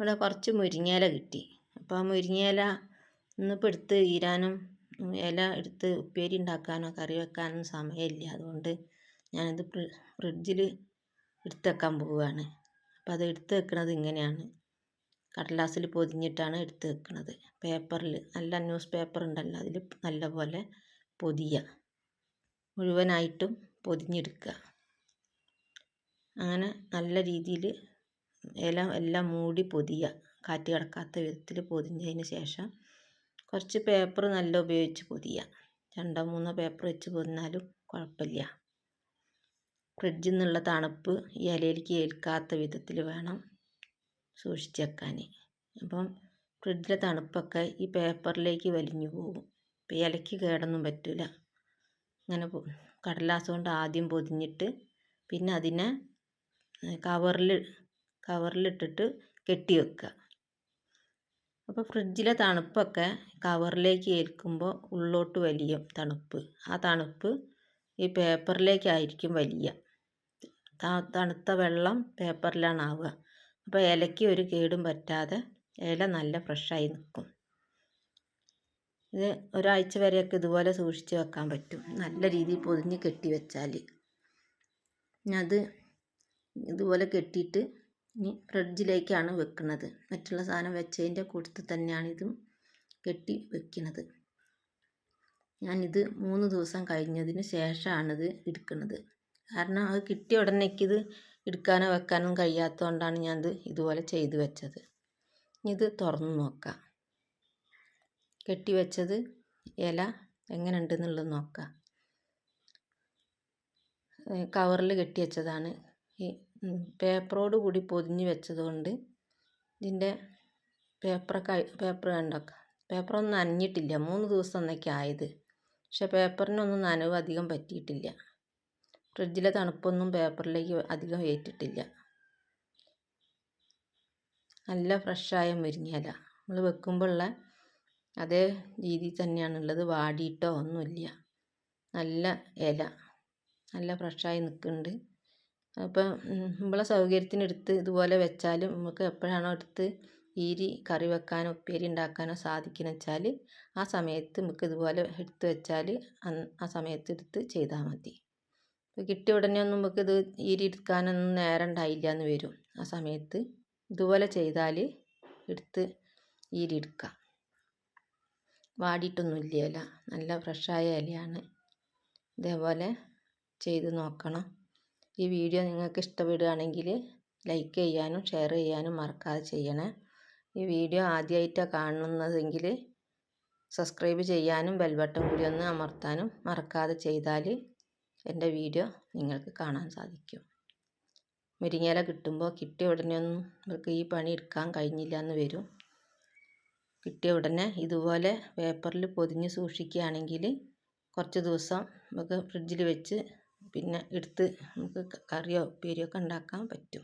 ഇവിടെ കുറച്ച് മുരിങ്ങയില കിട്ടി. അപ്പോൾ ആ മുരിങ്ങയില ഇന്നിപ്പോൾ എടുത്ത് ഈരാനും ഇല എടുത്ത് ഉപ്പേരി ഉണ്ടാക്കാനോ കറി വെക്കാനൊന്നും സമയമില്ല. അതുകൊണ്ട് ഞാനിത് ഫ്രിഡ്ജിൽ എടുത്ത് വെക്കാൻ പോവുകയാണ്. അപ്പോൾ അത് എടുത്ത് വെക്കുന്നത് ഇങ്ങനെയാണ്. കടലാസിൽ പൊതിഞ്ഞിട്ടാണ് എടുത്ത് വെക്കുന്നത്. പേപ്പറിൽ നല്ല ന്യൂസ് പേപ്പർ ഉണ്ടല്ലോ, അതിൽ നല്ലപോലെ പൊതിയുക, മുഴുവനായിട്ടും പൊതിഞ്ഞെടുക്കുക. അങ്ങനെ നല്ല രീതിയിൽ എല്ലാം മൂടി പൊതിയുക, കാറ്റ് കടക്കാത്ത വിധത്തിൽ പൊതിഞ്ഞതിന് ശേഷം കുറച്ച് പേപ്പർ നല്ല ഉപയോഗിച്ച് പൊതിയുക. 2-3 പേപ്പർ വെച്ച് പൊതിഞ്ഞാലും കുഴപ്പമില്ല. ഫ്രിഡ്ജിൽ നിന്നുള്ള തണുപ്പ് ഈ ഇലയിലേക്ക് ഏൽക്കാത്ത വിധത്തിൽ വേണം സൂക്ഷിച്ച് വെക്കാൻ. അപ്പം ഫ്രിഡ്ജിലെ തണുപ്പൊക്കെ ഈ പേപ്പറിലേക്ക് വലിഞ്ഞു പോകും. അപ്പോൾ ഇലയ്ക്ക് കേടൊന്നും പറ്റില്ല. അങ്ങനെ കടലാസ് കൊണ്ട് ആദ്യം പൊതിഞ്ഞിട്ട് പിന്നെ അതിനെ കവറിലിട്ടിട്ട് കെട്ടി വെക്കുക. അപ്പോൾ ഫ്രിഡ്ജിലെ തണുപ്പൊക്കെ കവറിലേക്ക് ഏൽക്കുമ്പോൾ ഉള്ളോട്ട് വലിയും തണുപ്പ്. ആ തണുപ്പ് ഈ പേപ്പറിലേക്കായിരിക്കും വലിയ. തണുത്ത വെള്ളം പേപ്പറിലാണ് ആവുക. അപ്പോൾ ഇലയ്ക്ക് ഒരു കേടും പറ്റാതെ ഇല നല്ല ഫ്രഷായി നിൽക്കും. ഇത് ഒരാഴ്ച വരെയൊക്കെ ഇതുപോലെ സൂക്ഷിച്ച് വെക്കാൻ പറ്റും, നല്ല രീതിയിൽ പൊതിഞ്ഞ് കെട്ടി വെച്ചാൽ. അത് ഇതുപോലെ കെട്ടിയിട്ട് ഇനി ഫ്രിഡ്ജിലേക്കാണ് വെക്കുന്നത്. മറ്റുള്ള സാധനം വെച്ചതിൻ്റെ കൂട്ടത്തിൽ തന്നെയാണ് ഇതും കെട്ടി വെക്കുന്നത്. ഞാനിത് 3 ദിവസം കഴിഞ്ഞതിന് ശേഷമാണിത് എടുക്കുന്നത്. കാരണം അത് കിട്ടിയ ഉടനേക്കിത് എടുക്കാനോ വെക്കാനോ കഴിയാത്തതുകൊണ്ടാണ് ഞാനിത് ഇതുപോലെ ചെയ്തു വെച്ചത്. ഇത് തുറന്ന് നോക്കാം. കെട്ടി വെച്ചത് ഇല എങ്ങനെ ഉണ്ടെന്നുള്ളത് നോക്കാം. കവറിൽ കെട്ടി വെച്ചതാണ്. ഈ പേപ്പറോട് കൂടി പൊതിഞ്ഞ് വെച്ചതുകൊണ്ട് ഇതിൻ്റെ പേപ്പർ കണ്ടൊക്കെ പേപ്പറൊന്നും നനഞ്ഞിട്ടില്ല. 3 ദിവസം എന്നൊക്കെ ആയത്. പക്ഷെ പേപ്പറിനൊന്നും നനവ് അധികം പറ്റിയിട്ടില്ല. ഫ്രിഡ്ജിലെ തണുപ്പൊന്നും പേപ്പറിലേക്ക് അധികം ഏറ്റിട്ടില്ല. നല്ല ഫ്രഷായ മുരിങ്ങയില നമ്മൾ വെക്കുമ്പോഴുള്ള അതേ രീതിയിൽ തന്നെയാണുള്ളത്. വാടിയിട്ടോ ഒന്നുമില്ല. നല്ല ഇല നല്ല ഫ്രഷായി നിൽക്കുന്നുണ്ട്. അപ്പം നമ്മളെ സൗകര്യത്തിനെടുത്ത് ഇതുപോലെ വെച്ചാൽ നമുക്ക് എപ്പോഴാണോ എടുത്ത് ഈരി കറി വെക്കാനോ ഉപ്പേരി ഉണ്ടാക്കാനോ സാധിക്കുന്നത് വെച്ചാൽ ആ സമയത്ത് നമുക്ക് ഇതുപോലെ എടുത്ത് വെച്ചാൽ ആ സമയത്ത് എടുത്ത് ചെയ്താൽ മതി. അപ്പോൾ കിട്ടിയ ഉടനെ ഒന്നും നമുക്കിത് ഈരി എടുക്കാനൊന്നും നേരം ഉണ്ടായില്ല എന്ന് വരും. ആ സമയത്ത് ഇതുപോലെ ചെയ്താൽ എടുത്ത് ഈരി എടുക്കാം. വാടിയിട്ടൊന്നുമില്ല ഇല, നല്ല ഫ്രഷായ ഇലയാണ്. ഇതേപോലെ ചെയ്ത് നോക്കണം. ഈ വീഡിയോ നിങ്ങൾക്ക് ഇഷ്ടപ്പെടുകയാണെങ്കിൽ ലൈക്ക് ചെയ്യാനും ഷെയർ ചെയ്യാനും മറക്കാതെ ചെയ്യണേ. ഈ വീഡിയോ ആദ്യമായിട്ടാണ് കാണുന്നതെങ്കിൽ സബ്സ്ക്രൈബ് ചെയ്യാനും ബെൽ ബട്ടൺ കൂടി ഒന്ന് അമർത്താനും മറക്കാതെ ചെയ്താൽ എൻ്റെ വീഡിയോ നിങ്ങൾക്ക് കാണാൻ സാധിക്കും. മുരിങ്ങയില കിട്ടുമ്പോൾ കിട്ടിയ ഉടനെ ഒന്നും നമുക്ക് ഈ പണി എടുക്കാൻ കഴിഞ്ഞില്ല എന്ന് വരും. കിട്ടിയ ഉടനെ ഇതുപോലെ പേപ്പറിൽ പൊതിഞ്ഞ് സൂക്ഷിക്കുകയാണെങ്കിൽ കുറച്ച് ദിവസം നമുക്ക് ഫ്രിഡ്ജിൽ വെച്ച് പിന്നെ എടുത്ത് നമുക്ക് കറിയോ ഉപ്പേരിയോ ഒക്കെ ഉണ്ടാക്കാൻ പറ്റും.